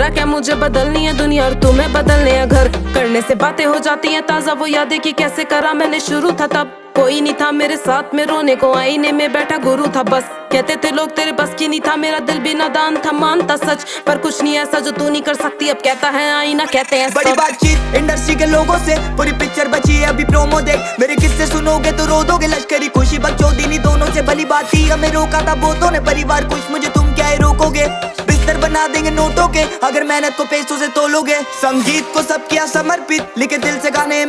बोला क्या मुझे बदलनी है दुनिया और तुम्हें बदलने हैं घर। करने से बातें हो जाती हैं ताजा, वो यादें कि कैसे करा मैंने शुरू था तब। कोई नहीं था मेरे साथ में रोने को, आईने में बैठा गुरु था बस। कहते थे लोग तेरे बस की नहीं था, मेरा दिल भी नादान था, मानता सच। पर कुछ नहीं ऐसा जो तू नहीं कर सकती, अब कहता है आईना, कहते हैं बड़ी बातचीत इंडस्ट्री के लोगों से, पूरी पिक्चर बची है अभी प्रोमो देख। मेरे किस्से सुनोगे तो रो दोगे, लश्करी खुशी बकचोदी दोनों से भली बात थी। हमें रोका था बहुतों ने, परिवार कुछ मुझे तुम क्या ही रोकोगे। बिस्तर बना देंगे नोटों के अगर मेहनत को पैसों से तोलोगे। संगीत को सब किया समर्पित, लिखे दिल से गाने